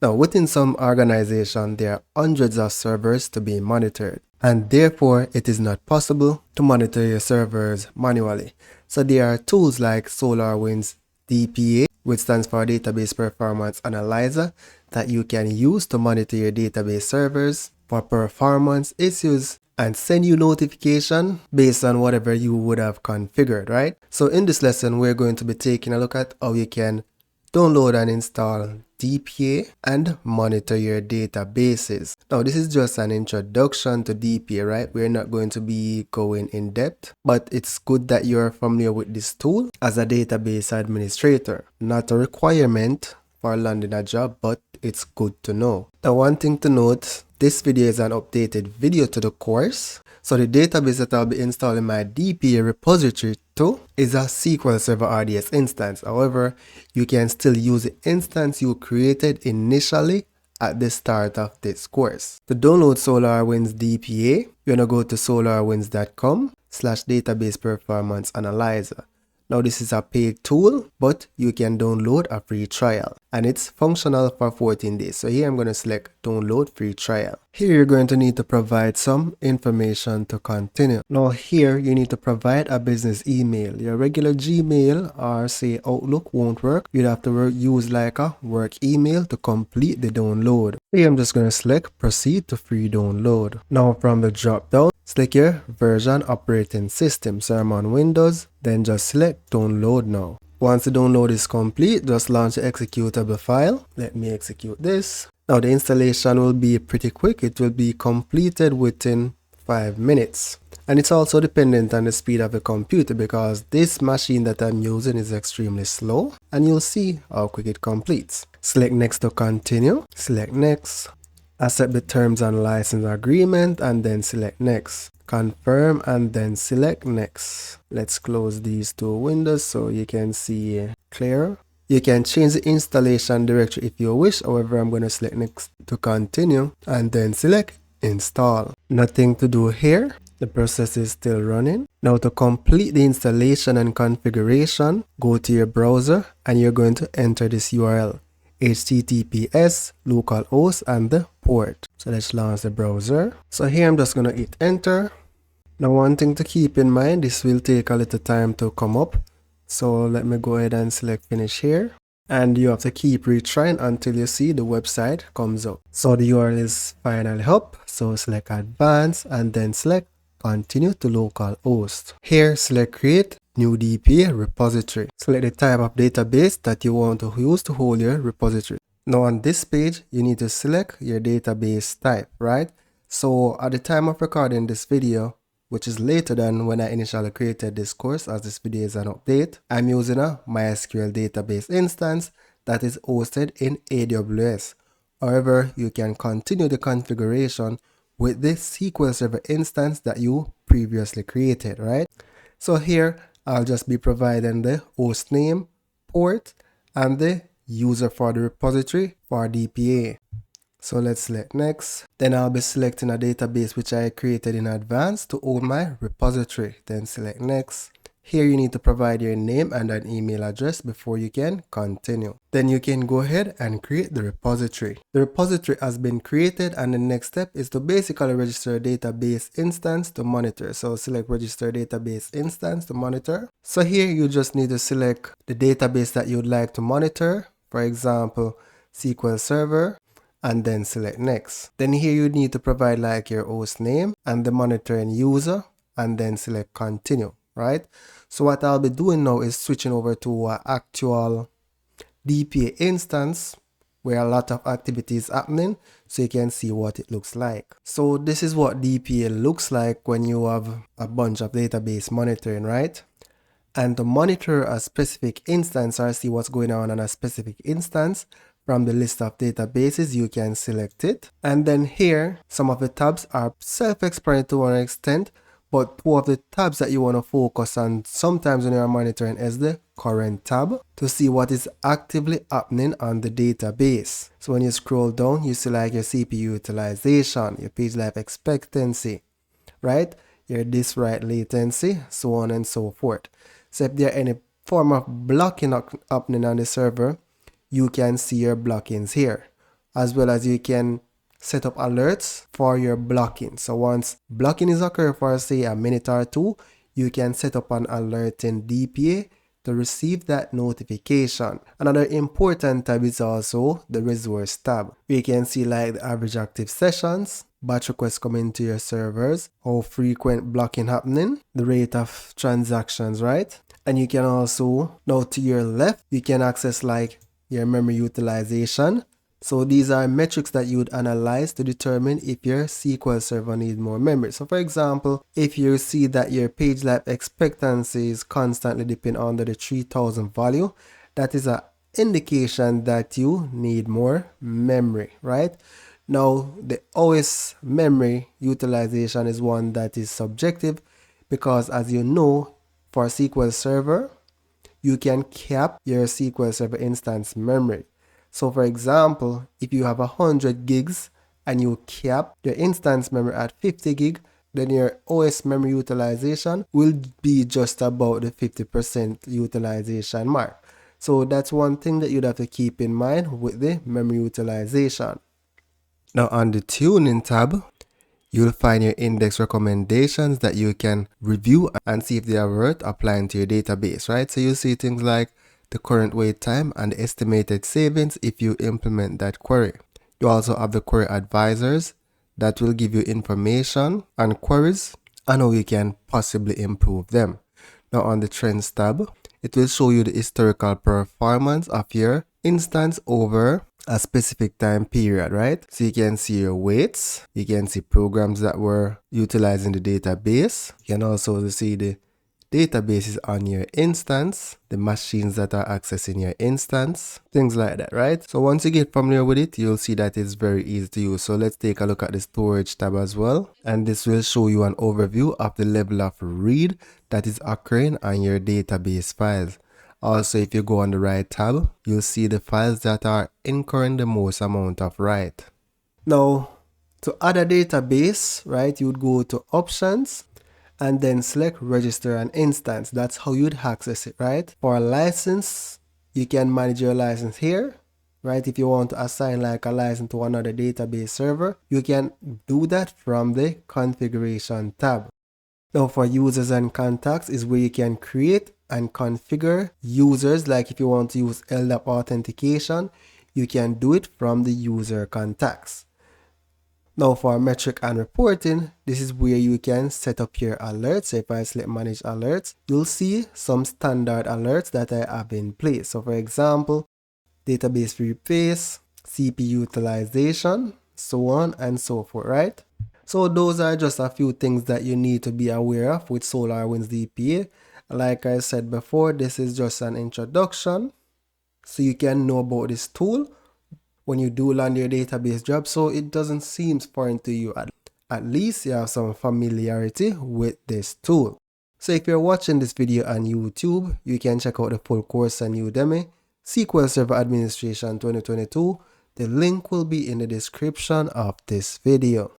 Now, within some organization, there are hundreds of servers to be monitored, and therefore it is not possible to monitor your servers manually. So there are tools like SolarWinds DPA, which stands for Database Performance Analyzer, that you can use to monitor your database servers for performance issues and send you notification based on whatever you would have configured, right? So in this lesson, we're going to be taking a look at how you can download and install DPA and monitor your databases. Now, this is just an introduction to DPA, right? We're not going to be going in depth, but it's good that you're familiar with this tool as a database administrator. Not a requirement for landing a job, but it's good to know. Now, one thing to note, this video is an updated video to the course. So the database that I'll be installing my DPA repository to is a SQL Server RDS instance. However, you can still use the instance you created initially at the start of this course. To download SolarWinds DPA, you're going to go to solarwinds.com/database performance analyzer. Now, this is a paid tool, but you can download a free trial and it's functional for 14 days. So here I'm going to select download free trial. Here you're going to need to provide some information to continue. Now here you need to provide a business email. Your regular Gmail or say Outlook won't work. You'd have to use like a work email to complete the download. Here I'm just going to select proceed to free download. Now from the drop down, select your version operating system. So I'm on Windows, then just select download now. Once the download is complete, just launch the executable file. Let me execute this. Now the installation will be pretty quick. It will be completed within 5 minutes. And it's also dependent on the speed of the computer because this machine that I'm using is extremely slow. And you'll see how quick it completes. Select next to continue. Select next. Accept the terms and license agreement and then select next. Confirm and then select next. Let's close these two windows so you can see clear. You can change the installation directory if you wish. However, I'm going to select next to continue and then select install. Nothing to do here. The process is still running. Now to complete the installation and configuration, go to your browser and you're going to enter this URL. HTTPS, localhost and the port. So let's launch the browser. So here I'm just going to hit enter. Now one thing to keep in mind, this will take a little time to come up. So let me go ahead and select finish here. And you have to keep retrying until you see the website comes up. So the URL is finally up. So select advanced and then select continue to localhost. Here select create new DPA repository. Select the type of database that you want to use to hold your repository. Now on this page, you need to select your database type, right? So at the time of recording this video, which is later than when I initially created this course, as this video is an update, I'm using a MySQL database instance that is hosted in AWS. However, you can continue the configuration with the SQL Server instance that you previously created, right? So here, I'll just be providing the host name, port, and the user for the repository for DPA. So let's select next. Then I'll be selecting a database which I created in advance to hold my repository. Then select next. Here you need to provide your name and an email address before you can continue. Then you can go ahead and create the repository. The repository has been created and the next step is to basically register a database instance to monitor. So select register database instance to monitor. So here you just need to select the database that you'd like to monitor. For example, SQL Server. And then select next. Then here you need to provide like your host name and the monitoring user and then select continue, right? So what I'll be doing now is switching over to an actual DPA instance where a lot of activity is happening so you can see what it looks like. So this is what DPA looks like when you have a bunch of database monitoring, right? And to monitor a specific instance or see what's going on a specific instance, from the list of databases, you can select it. And then here, some of the tabs are self-explanatory to an extent, but two of the tabs that you want to focus on sometimes when you are monitoring is the current tab to see what is actively happening on the database. So when you scroll down, you see like your CPU utilization, your page life expectancy, right? Your disk write latency, so on and so forth. So if there are any form of blocking happening on the server, you can see your blockings here. as well as you can set up alerts for your blocking. So once blocking is occurring for say a minute or two, you can set up an alert in DPA to receive that notification. Another important tab is also the resource tab. You can see like the average active sessions, batch requests coming to your servers, how frequent blocking happening, the rate of transactions, right? And you can also, now to your left, you can access like your memory utilization. So these are metrics that you would analyze to determine if your SQL Server needs more memory. So for example, if you see that your page life expectancy is constantly dipping under the 3000 value, that is an indication that you need more memory, right? Now, the OS memory utilization is one that is subjective because, as you know, for SQL Server, you can cap your SQL Server instance memory. So for example, if you have 100 gigs and you cap your instance memory at 50 gig, then your OS memory utilization will be just about the 50% utilization mark. So that's one thing that you'd have to keep in mind with the memory utilization. Now on the tuning tab, you'll find your index recommendations that you can review and see if they are worth applying to your database, right? So you'll see things like the current wait time and the estimated savings if you implement that query. You also have the query advisors that will give you information on queries and how you can possibly improve them. Now on the trends tab, it will show you the historical performance of your instance over a specific time period, right? So you can see your waits, you can see programs that were utilizing the database. You can also see the databases on your instance, the machines that are accessing your instance, things like that, right? So once you get familiar with it, you'll see that it's very easy to use. So let's take a look at the storage tab as well. And this will show you an overview of the level of read that is occurring on your database files. Also, if you go on the right tab, you'll see the files that are incurring the most amount of write. Now, to add a database, right, you would go to options and then select register an instance. That's how you'd access it, right? For a license, you can manage your license here, right? If you want to assign like a license to another database server, you can do that from the configuration tab. Now for users and contacts is where you can create and configure users. Like if you want to use LDAP authentication, you can do it from the user contacts. Now for metric and reporting, this is where you can set up your alerts. So if I select manage alerts, you'll see some standard alerts that I have in place. So for example, database replace, CPU utilization, so on and so forth, right? So those are just a few things that you need to be aware of with SolarWinds DPA. Like I said before, this is just an introduction, so you can know about this tool when you do land your database job, so it doesn't seem foreign to you. At least you have some familiarity with this tool. So if you're watching this video on YouTube, you can check out the full course on Udemy, SQL Server Administration 2022. The link will be in the description of this video.